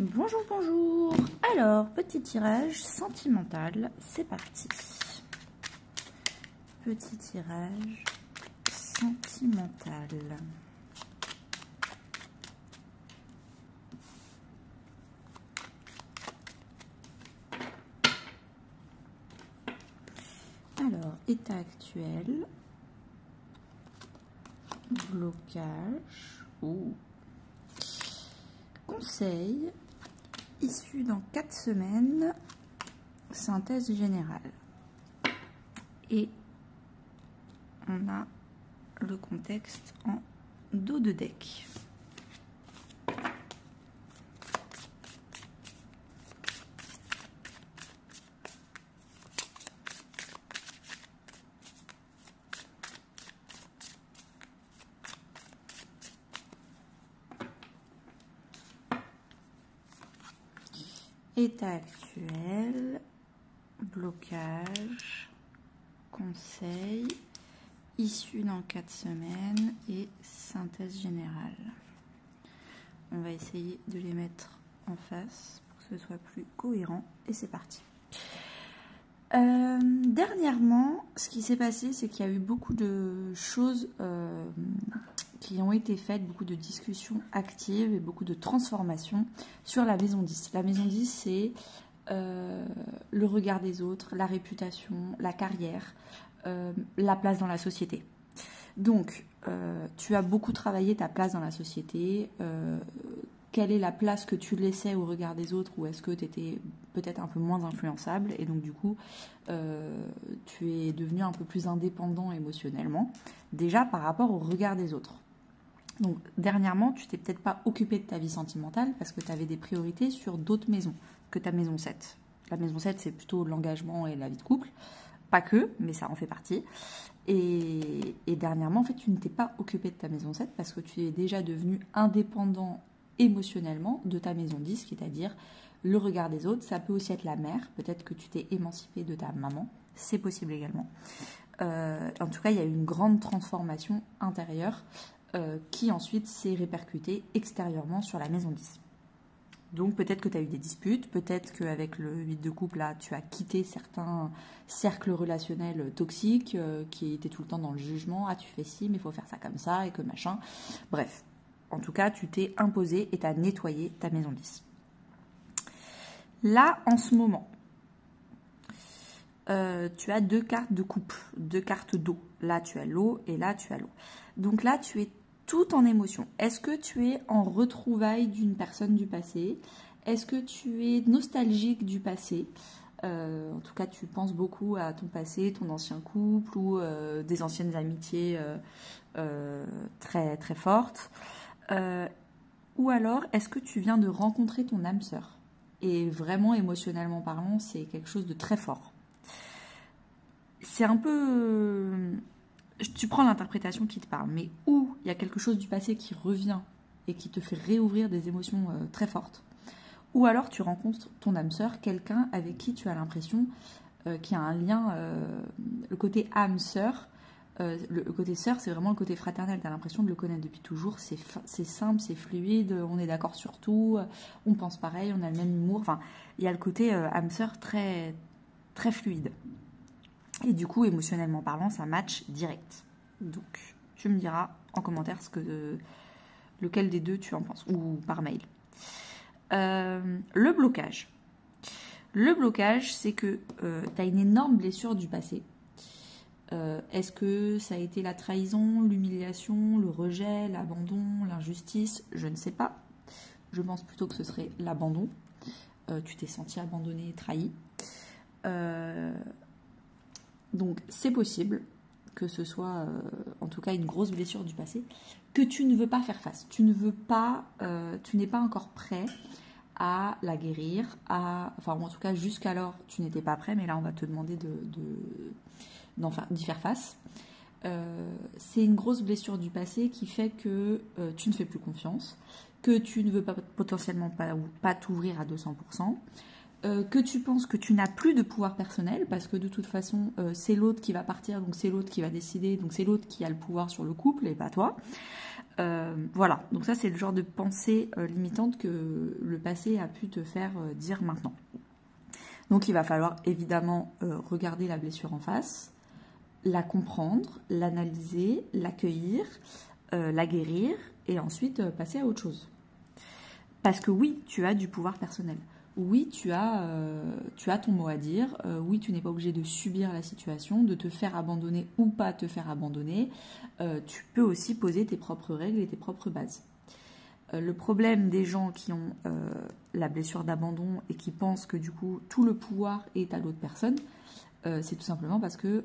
Bonjour, bonjour. Alors, petit tirage sentimental, c'est parti. Petit tirage sentimental. Alors, état actuel, blocage ou conseil issu dans 4 semaines, synthèse générale. Et on a le contexte en dos de deck. État actuel, blocage, conseil, issu dans 4 semaines et synthèse générale. On va essayer de les mettre en face pour que ce soit plus cohérent et c'est parti. Dernièrement, ce qui s'est passé, c'est qu'il y a eu beaucoup de choses qui ont été faites, beaucoup de discussions actives et beaucoup de transformations sur la maison 10. La maison 10, c'est le regard des autres, la réputation, la carrière, la place dans la société. Donc, tu as beaucoup travaillé ta place dans la société. Quelle est la place que tu laissais au regard des autres, ou est-ce que tu étais peut-être un peu moins influençable et donc du coup tu es devenu un peu plus indépendant émotionnellement, déjà par rapport au regard des autres. Donc dernièrement, tu t'es peut-être pas occupé de ta vie sentimentale parce que tu avais des priorités sur d'autres maisons que ta maison 7. La maison 7, c'est plutôt l'engagement et la vie de couple, pas que, mais ça en fait partie. Et dernièrement, en fait, tu ne t'es pas occupé de ta maison 7 parce que tu es déjà devenu indépendant émotionnellement de ta maison 10, c'est-à-dire le regard des autres. Ça peut aussi être la mère, peut-être que tu t'es émancipé de ta maman, c'est possible également. En tout cas, il y a eu une grande transformation intérieure qui ensuite s'est répercutée extérieurement sur la maison 10. Donc peut-être que tu as eu des disputes, peut-être qu'avec le 8 de couple, là, tu as quitté certains cercles relationnels toxiques qui étaient tout le temps dans le jugement. Ah, tu fais ci, mais il faut faire ça comme ça, et que machin. Bref. En tout cas, tu t'es imposé et tu as nettoyé ta maison 10. Là, en ce moment, tu as 2 cartes de coupe, 2 cartes d'eau. Là, tu as l'eau et là, tu as l'eau. Donc là, tu es tout en émotion. Est-ce que tu es en retrouvailles d'une personne du passé? Est-ce que tu es nostalgique du passé? En tout cas, tu penses beaucoup à ton passé, ton ancien couple ou des anciennes amitiés très, très fortes. Ou alors, est-ce que tu viens de rencontrer ton âme sœur? Et vraiment, émotionnellement parlant, c'est quelque chose de très fort. C'est un peu... Tu prends l'interprétation qui te parle, mais où il y a quelque chose du passé qui revient et qui te fait réouvrir des émotions très fortes. Ou alors, tu rencontres ton âme sœur, quelqu'un avec qui tu as l'impression qu'il y a un lien, le côté âme sœur. Le côté sœur, c'est vraiment le côté fraternel. Tu as l'impression de le connaître depuis toujours. C'est simple, c'est fluide, on est d'accord sur tout, on pense pareil, on a le même humour. Enfin, il y a le côté âme sœur très, très fluide. Et du coup, émotionnellement parlant, ça match direct. Donc, tu me diras en commentaire lequel des deux tu en penses, ou par mail. Le blocage. Le blocage, c'est que tu as une énorme blessure du passé. Est-ce que ça a été la trahison, l'humiliation, le rejet, l'abandon, l'injustice? Je ne sais pas. Je pense plutôt que ce serait l'abandon. Tu t'es senti abandonné, trahi. Donc c'est possible que ce soit en tout cas une grosse blessure du passé que tu ne veux pas faire face. Tu n'es pas encore prêt à la guérir, enfin en tout cas jusqu'alors tu n'étais pas prêt, mais là on va te demander d'y faire face. C'est une grosse blessure du passé qui fait que tu ne fais plus confiance, que tu ne veux pas potentiellement pas t'ouvrir à 200%, que tu penses que tu n'as plus de pouvoir personnel parce que de toute façon c'est l'autre qui va partir, donc c'est l'autre qui va décider, donc c'est l'autre qui a le pouvoir sur le couple et pas toi. Voilà, donc ça c'est le genre de pensée limitante que le passé a pu te faire dire maintenant. Donc il va falloir évidemment regarder la blessure en face, la comprendre, l'analyser, l'accueillir, la guérir et ensuite passer à autre chose. Parce que oui, tu as du pouvoir personnel. Oui, tu as ton mot à dire. Oui, tu n'es pas obligé de subir la situation, de te faire abandonner ou pas te faire abandonner. Tu peux aussi poser tes propres règles et tes propres bases. Le problème des gens qui ont la blessure d'abandon et qui pensent que du coup tout le pouvoir est à l'autre personne, c'est tout simplement parce que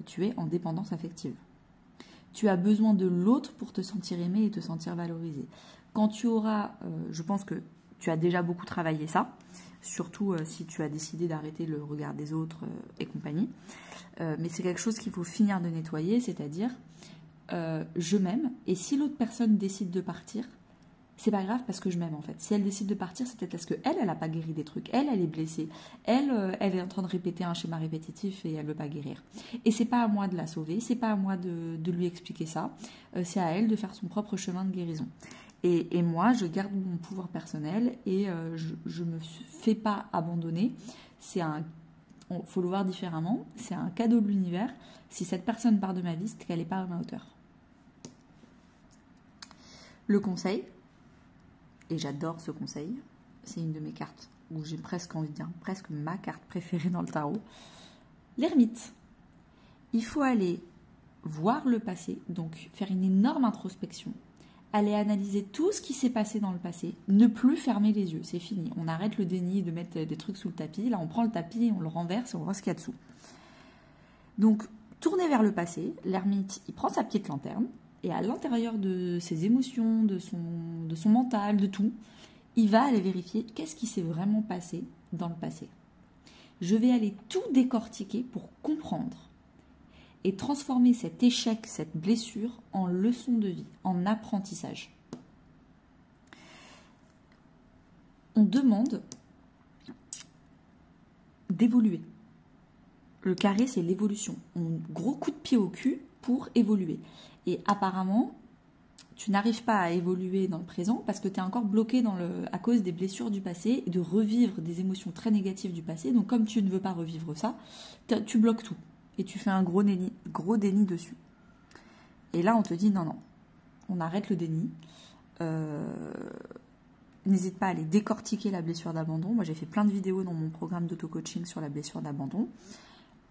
tu es en dépendance affective. Tu as besoin de l'autre pour te sentir aimé et te sentir valorisé. Quand tu auras, je pense que tu as déjà beaucoup travaillé ça, surtout si tu as décidé d'arrêter le regard des autres et compagnie, mais c'est quelque chose qu'il faut finir de nettoyer, c'est-à-dire je m'aime, et si l'autre personne décide de partir, c'est pas grave parce que je m'aime en fait. Si elle décide de partir, c'est peut-être parce qu'elle n'a pas guéri des trucs. Elle est blessée. Elle est en train de répéter un schéma répétitif et elle veut pas guérir. Et c'est pas à moi de la sauver, c'est pas à moi de lui expliquer ça. C'est à elle de faire son propre chemin de guérison. Et moi, je garde mon pouvoir personnel et je me fais pas abandonner. Faut le voir différemment. C'est un cadeau de l'univers. Si cette personne part de ma vie, c'est qu'elle n'est pas à ma hauteur. Le conseil. Et j'adore ce conseil, c'est une de mes cartes, où j'ai presque envie de dire, presque ma carte préférée dans le tarot. L'ermite. Il faut aller voir le passé, donc faire une énorme introspection, aller analyser tout ce qui s'est passé dans le passé, ne plus fermer les yeux, c'est fini. On arrête le déni de mettre des trucs sous le tapis, là on prend le tapis, on le renverse et on voit ce qu'il y a dessous. Donc, tourner vers le passé, l'ermite, il prend sa petite lanterne, et à l'intérieur de ses émotions, de son mental, de tout, il va aller vérifier qu'est-ce qui s'est vraiment passé dans le passé. Je vais aller tout décortiquer pour comprendre et transformer cet échec, cette blessure en leçon de vie, en apprentissage. On demande d'évoluer. Le carré, c'est l'évolution. Un gros coup de pied au cul pour évoluer. Et apparemment, tu n'arrives pas à évoluer dans le présent parce que tu es encore bloqué à cause des blessures du passé et de revivre des émotions très négatives du passé. Donc comme tu ne veux pas revivre ça, tu bloques tout et tu fais un gros déni dessus. Et là, on te dit non, on arrête le déni. N'hésite pas à aller décortiquer la blessure d'abandon. Moi, j'ai fait plein de vidéos dans mon programme d'auto-coaching sur la blessure d'abandon.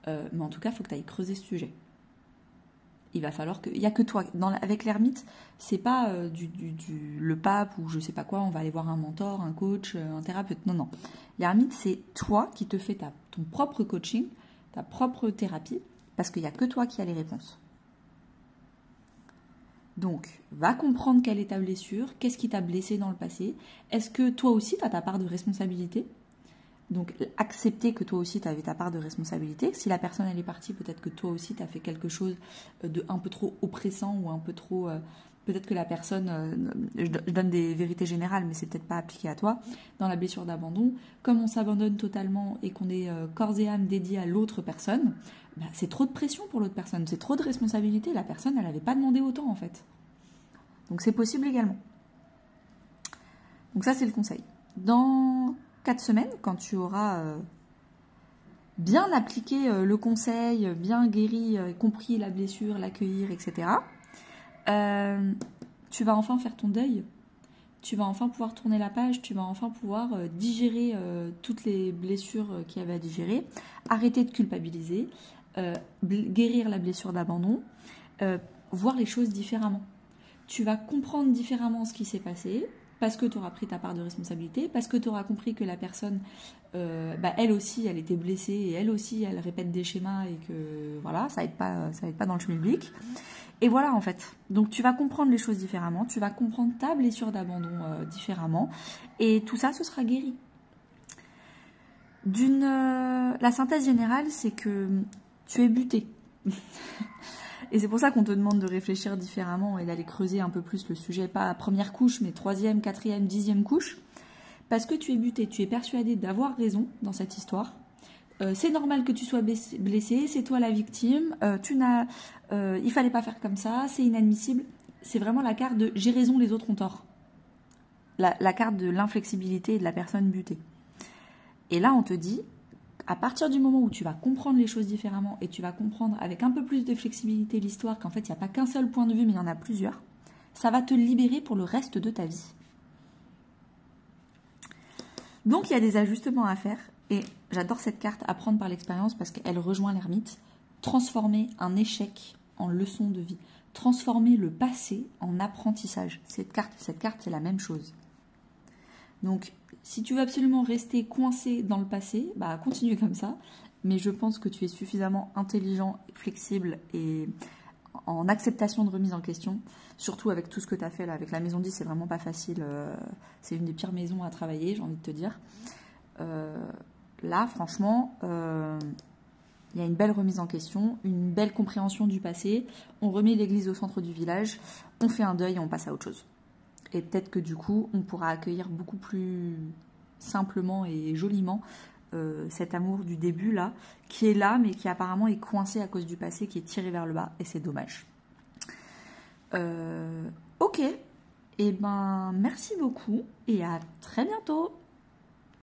Mais en tout cas, il faut que tu ailles creuser ce sujet. Il va falloir que... Il n'y a que toi. Avec l'ermite, c'est pas le pape ou je sais pas quoi, on va aller voir un mentor, un coach, un thérapeute. Non. L'ermite, c'est toi qui te fais ton propre coaching, ta propre thérapie, parce qu'il n'y a que toi qui as les réponses. Donc, va comprendre quelle est ta blessure, qu'est-ce qui t'a blessé dans le passé. Est-ce que toi aussi, tu as ta part de responsabilité ? Donc, accepter que toi aussi, tu avais ta part de responsabilité. Si la personne, elle est partie, peut-être que toi aussi, tu as fait quelque chose de un peu trop oppressant ou un peu trop... peut-être que la personne... je donne des vérités générales, mais c'est peut-être pas appliqué à toi. Dans la blessure d'abandon, comme on s'abandonne totalement et qu'on est corps et âme dédié à l'autre personne, c'est trop de pression pour l'autre personne. C'est trop de responsabilité. La personne, elle n'avait pas demandé autant, en fait. Donc, c'est possible également. Donc, ça, c'est le conseil. Dans 4 semaines, quand tu auras bien appliqué le conseil, bien guéri, compris la blessure, l'accueillir, etc., tu vas enfin faire ton deuil. Tu vas enfin pouvoir tourner la page, tu vas enfin pouvoir digérer toutes les blessures qu'il y avait à digérer, arrêter de culpabiliser, guérir la blessure d'abandon, voir les choses différemment. Tu vas comprendre différemment ce qui s'est passé, parce que tu auras pris ta part de responsabilité, parce que tu auras compris que la personne, elle aussi, elle était blessée, et elle aussi, elle répète des schémas, et que voilà, ça aide pas dans le schmilblick. Et voilà, en fait. Donc, tu vas comprendre les choses différemment, tu vas comprendre ta blessure d'abandon différemment, et tout ça, ce sera guéri. La synthèse générale, c'est que tu es buté. Et c'est pour ça qu'on te demande de réfléchir différemment et d'aller creuser un peu plus le sujet, pas à première couche, mais 3e, 4e, 10e couche. Parce que tu es buté, tu es persuadé d'avoir raison dans cette histoire. C'est normal que tu sois blessé, c'est toi la victime, il fallait pas faire comme ça, c'est inadmissible. c'est vraiment la carte de j'ai raison, les autres ont tort. La carte de l'inflexibilité et de la personne butée. Et là, on te dit, à partir du moment où tu vas comprendre les choses différemment et tu vas comprendre avec un peu plus de flexibilité l'histoire, qu'en fait, il n'y a pas qu'un seul point de vue, mais il y en a plusieurs, ça va te libérer pour le reste de ta vie. Donc, il y a des ajustements à faire. Et j'adore cette carte, apprendre par l'expérience, parce qu'elle rejoint l'ermite. Transformer un échec en leçon de vie. Transformer le passé en apprentissage. Cette carte, c'est la même chose. Donc, si tu veux absolument rester coincé dans le passé, bah continue comme ça. Mais je pense que tu es suffisamment intelligent, flexible et en acceptation de remise en question. Surtout avec tout ce que tu as fait là. Avec la maison 10, c'est vraiment pas facile. C'est une des pires maisons à travailler, j'ai envie de te dire. Là, franchement, il y a une belle remise en question, une belle compréhension du passé. On remet l'église au centre du village, on fait un deuil et on passe à autre chose. Et peut-être que du coup, on pourra accueillir beaucoup plus simplement et joliment cet amour du début là, qui est là, mais qui apparemment est coincé à cause du passé, qui est tiré vers le bas, et c'est dommage. Ok, et ben merci beaucoup, et à très bientôt.